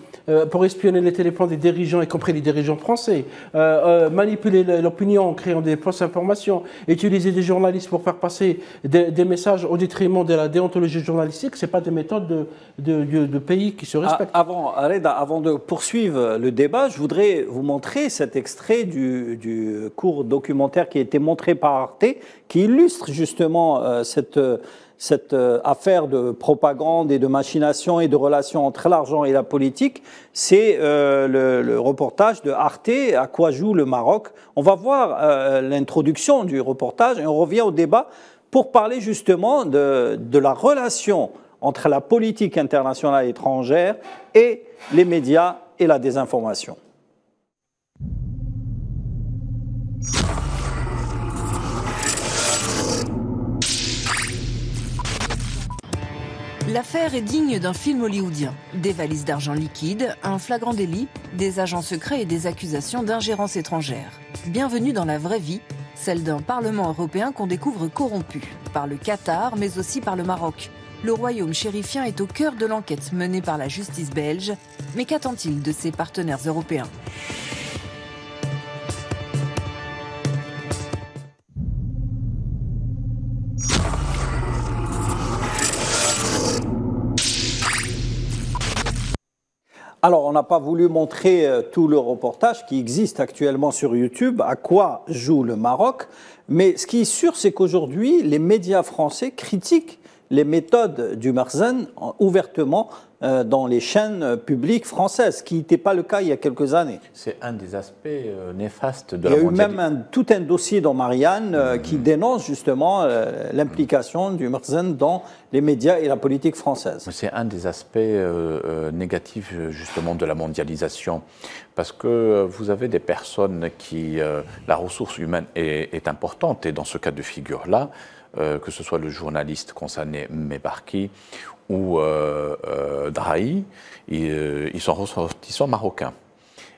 B: pour espionner les téléphones des dirigeants, y compris les dirigeants français, manipuler l'opinion en créant des fausses informations, utiliser des journalistes pour faire passer des messages au détriment de la déontologie journalistique, ce n'est pas des méthodes de pays qui se respectent.
A: Avant de poursuivre le débat, je voudrais vous montrer cet extrait du court documentaire qui a été montré par Arte, qui illustre justement cette affaire de propagande et de machination et de relations entre l'argent et la politique. C'est le reportage de Arte, À quoi joue le Maroc. On va voir l'introduction du reportage et on revient au débat pour parler justement de la relation entre la politique internationale et étrangère et les médias et la désinformation.
M: L'affaire est digne d'un film hollywoodien. Des valises d'argent liquide, un flagrant délit, des agents secrets et des accusations d'ingérence étrangère. Bienvenue dans la vraie vie, celle d'un Parlement européen qu'on découvre corrompu, par le Qatar mais aussi par le Maroc. Le royaume chérifien est au cœur de l'enquête menée par la justice belge. Mais qu'attend-il de ses partenaires européens ?
A: Alors, on n'a pas voulu montrer tout le reportage qui existe actuellement sur YouTube, À quoi joue le Maroc. Mais ce qui est sûr, c'est qu'aujourd'hui, les médias français critiquent les méthodes du Marzen ouvertement dans les chaînes publiques françaises, ce qui n'était pas le cas il y a quelques années.
J: C'est un des aspects néfastes de la
A: mondialisation. Il y a eu même tout un dossier dans Marianne qui dénonce justement l'implication du Marzen dans les médias et la politique française.
J: C'est un des aspects négatifs justement de la mondialisation, parce que vous avez des personnes qui... la ressource humaine est importante, et dans ce cas de figure-là, que ce soit le journaliste concerné Mebarki ou Drahi, ils sont ressortissants marocains.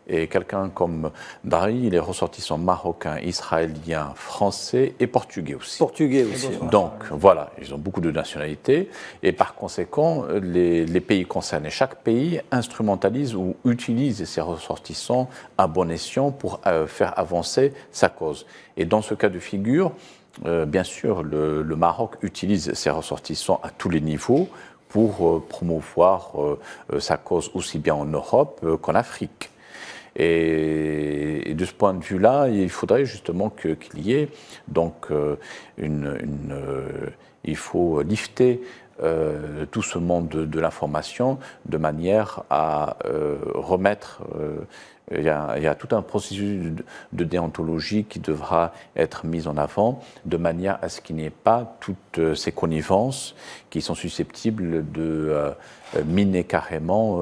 J: Et quelqu'un comme Drahi, il est ressortissant marocain, israélien, français et portugais aussi. Donc voilà, ils ont beaucoup de nationalités et par conséquent, les pays concernés, chaque pays instrumentalise ou utilise ses ressortissants à bon escient pour faire avancer sa cause. Et dans ce cas de figure, bien sûr, le Maroc utilise ses ressortissants à tous les niveaux pour promouvoir sa cause aussi bien en Europe qu'en Afrique. Et de ce point de vue-là, il faudrait justement qu'il y ait donc il faut lifter tout ce monde de l'information de manière à remettre. Il y a tout un processus de déontologie qui devra être mis en avant de manière à ce qu'il n'y ait pas toutes ces connivences qui sont susceptibles de miner carrément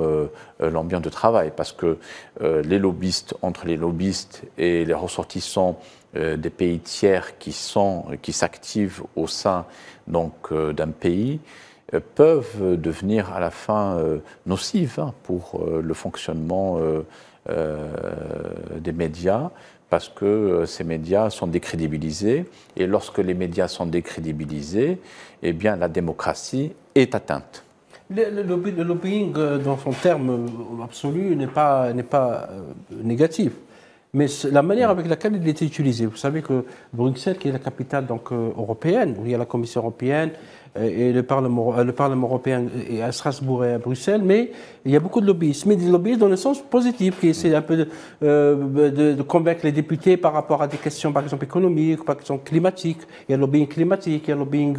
J: l'ambiance de travail. Parce que les lobbyistes, entre les lobbyistes et les ressortissants des pays tiers qui s'activent au sein d'un pays peuvent devenir à la fin nocives pour le fonctionnement des médias, parce que ces médias sont décrédibilisés, et lorsque les médias sont décrédibilisés, eh bien la démocratie est atteinte.
B: Le lobbying, dans son terme absolu, n'est pas négatif. Mais la manière avec laquelle il était utilisé, vous savez que Bruxelles, qui est la capitale européenne, où il y a la Commission européenne et le Parlement européen est à Strasbourg et à Bruxelles, mais il y a beaucoup de lobbyistes. Mais des lobbyistes dans le sens positif, qui essaient un peu de convaincre les députés par rapport à des questions, par exemple, économiques, par exemple, climatiques. Il y a le lobbying climatique, il y a le lobbying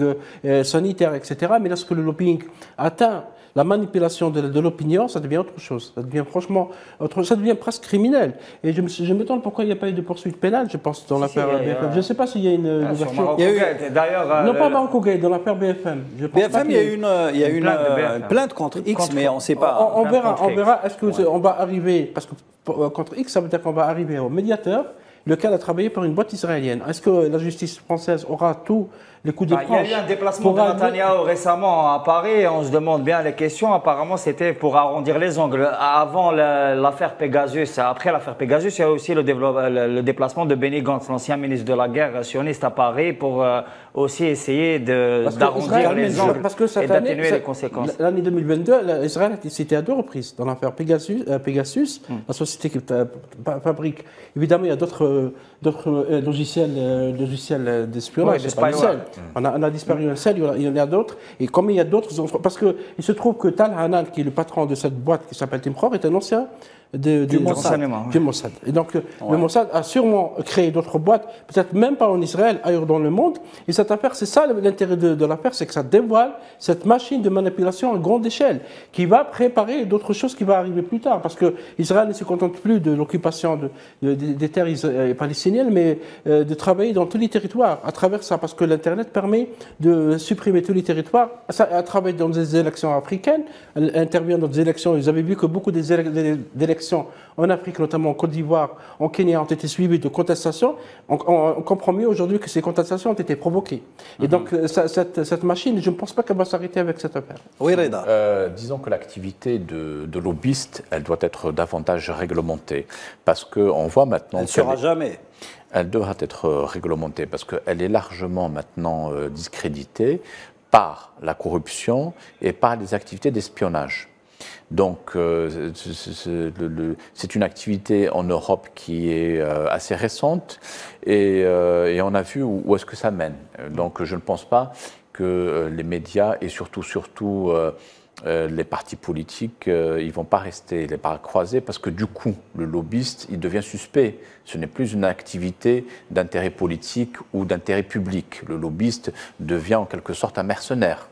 B: sanitaire, etc. Mais lorsque le lobbying atteint la manipulation de l'opinion, ça devient autre chose. Ça devient franchement ça devient presque criminel. Et je me demande pourquoi il n'y a pas eu de poursuite pénale, je pense, dans l'affaire BFM. Je ne sais pas s'il y a une ouverture. Non, pas Marocco Gate, dans l'affaire BFM.
A: BFM, il y a eu une plainte contre X, mais on ne sait pas.
B: On verra. Est-ce qu'on va arriver, parce que contre X, ça veut dire qu'on va arriver au médiateur, lequel a travaillé pour une boîte israélienne. Est-ce que la justice française aura tous les coups de franche?
I: Il y a eu un déplacement de Netanyahou récemment à Paris, et on se demande bien les questions. Apparemment, c'était pour arrondir les ongles. Avant l'affaire Pegasus, après l'affaire Pegasus, il y a aussi le déplacement de Benny Gantz, l'ancien ministre de la guerre sioniste, à Paris, pour aussi essayer d'arrondir les ongles et d'atténuer les conséquences.
B: L'année 2022, Israël a été cité à 2 reprises. Dans l'affaire Pegasus, la société qui fabrique. Évidemment, il y a d'autres logiciels d'espionnage. On a disparu un seul, il y en a d'autres. Et comme il y a d'autres, parce qu'il se trouve que Tal Hanan, qui est le patron de cette boîte qui s'appelle Timcor, est un ancien du Mossad. Et donc, le Mossad a sûrement créé d'autres boîtes, peut-être même pas en Israël, ailleurs dans le monde. Et cette affaire, c'est ça l'intérêt de l'affaire, c'est que ça dévoile cette machine de manipulation à grande échelle, qui va préparer d'autres choses qui vont arriver plus tard. Parce que Israël ne se contente plus de l'occupation des terres palestiniennes, mais de travailler dans tous les territoires à travers ça, parce que l'Internet permet de supprimer tous les territoires, à travailler dans des élections africaines, intervient dans des élections. Vous avez vu que beaucoup d'élections en Afrique, notamment en Côte d'Ivoire, en Kenya, ont été suivies de contestations. On comprend mieux aujourd'hui que ces contestations ont été provoquées. Et donc, cette machine, je ne pense pas qu'elle va s'arrêter avec cette affaire.
J: Oui, Reda. Disons que l'activité de lobbyiste, elle doit être davantage réglementée. Parce qu'on voit maintenant...
A: Elle ne sera jamais.
J: Elle devra être réglementée parce qu'elle est largement maintenant discréditée par la corruption et par les activités d'espionnage. Donc, c'est une activité en Europe qui est assez récente et on a vu où est-ce que ça mène. Donc, je ne pense pas que les médias et surtout les partis politiques, ils ne vont pas rester les bras croisés parce que du coup, le lobbyiste, il devient suspect. Ce n'est plus une activité d'intérêt politique ou d'intérêt public. Le lobbyiste devient en quelque sorte un mercenaire.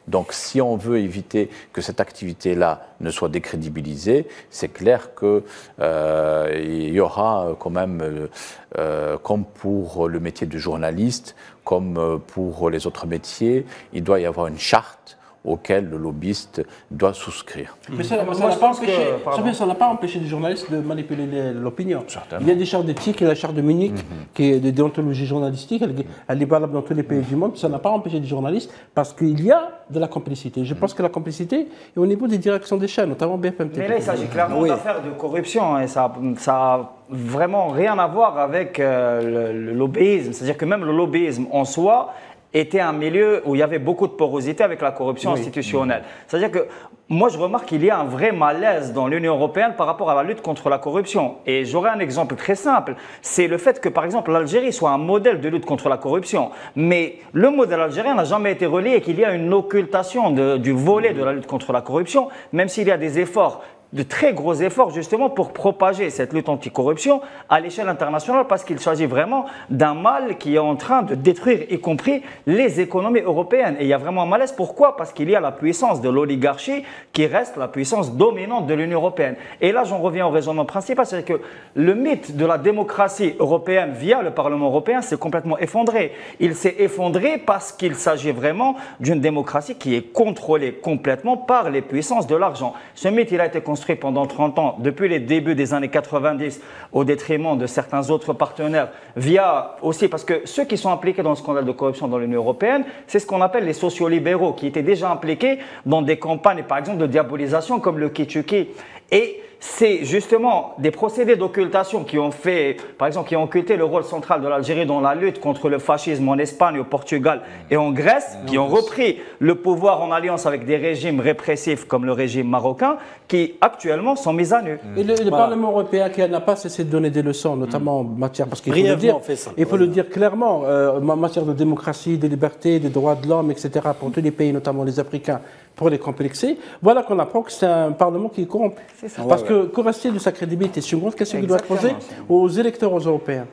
J: Donc, si on veut éviter que cette activité-là ne soit décrédibilisée, c'est clair qu'il y aura quand même, comme pour le métier de journaliste, comme pour les autres métiers, il doit y avoir une charte auquel le lobbyiste doit souscrire.
B: Mais ça n'a pas empêché les journalistes de manipuler l'opinion. Il y a des chartes d'éthique, il y a la charte de Munich, qui est de déontologie journalistique, elle est valable dans tous les pays du monde. Ça n'a pas empêché les journalistes parce qu'il y a de la complicité. Je pense que la complicité est au niveau des directions des chaînes, notamment BFM TV.
I: Mais là, il s'agit clairement d'affaires de corruption et ça a vraiment rien à voir avec le lobbyisme. C'est-à-dire que même le lobbyisme en soi était un milieu où il y avait beaucoup de porosité avec la corruption institutionnelle. C'est-à-dire que moi, je remarque qu'il y a un vrai malaise dans l'Union européenne par rapport à la lutte contre la corruption. Et j'aurais un exemple très simple. C'est le fait que, par exemple, l'Algérie soit un modèle de lutte contre la corruption. Mais le modèle algérien n'a jamais été relié et qu'il y a une occultation du volet de la lutte contre la corruption, même s'il y a des efforts, de très gros efforts justement pour propager cette lutte anticorruption à l'échelle internationale parce qu'il s'agit vraiment d'un mal qui est en train de détruire y compris les économies européennes. Et il y a vraiment un malaise. Pourquoi? Parce qu'il y a la puissance de l'oligarchie qui reste la puissance dominante de l'Union européenne. Et là, j'en reviens au raisonnement principal, c'est que le mythe de la démocratie européenne via le Parlement européen s'est complètement effondré. Il s'est effondré parce qu'il s'agit vraiment d'une démocratie qui est contrôlée complètement par les puissances de l'argent. Ce mythe, il a été construit construit pendant 30 ans, depuis les débuts des années 90, au détriment de certains autres partenaires, via aussi, parce que ceux qui sont impliqués dans le scandale de corruption dans l'Union européenne, c'est ce qu'on appelle les sociolibéraux, qui étaient déjà impliqués dans des campagnes, par exemple, de diabolisation comme le Kitschki. Et c'est justement des procédés d'occultation qui ont fait, par exemple, qui ont occulté le rôle central de l'Algérie dans la lutte contre le fascisme en Espagne, au Portugal et en Grèce, qui ont repris le pouvoir en alliance avec des régimes répressifs comme le régime marocain, qui actuellement sont mis à nu.
B: Et le Parlement européen qui n'a pas cessé de donner des leçons, notamment en matière, parce qu'il faut le dire, le dire clairement, en matière de démocratie, de liberté, des droits de l'homme, etc., pour tous les pays, notamment les Africains, pour les complexer, voilà qu'on apprend que c'est un Parlement qui est corrompu. Parce que rester de sa crédibilité, c'est une grande question qui doit être posée aux électeurs européens.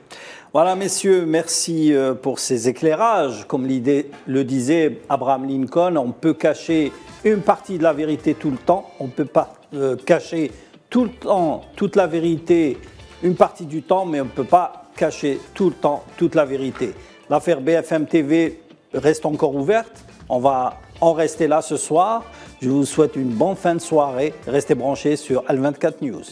A: Voilà, messieurs, merci pour ces éclairages. Comme le disait Abraham Lincoln, on peut cacher une partie de la vérité tout le temps, on ne peut pas cacher tout le temps toute la vérité une partie du temps, mais on ne peut pas cacher tout le temps toute la vérité. L'affaire BFM TV reste encore ouverte, on va en rester là ce soir. Je vous souhaite une bonne fin de soirée. Restez branchés sur Al24 News.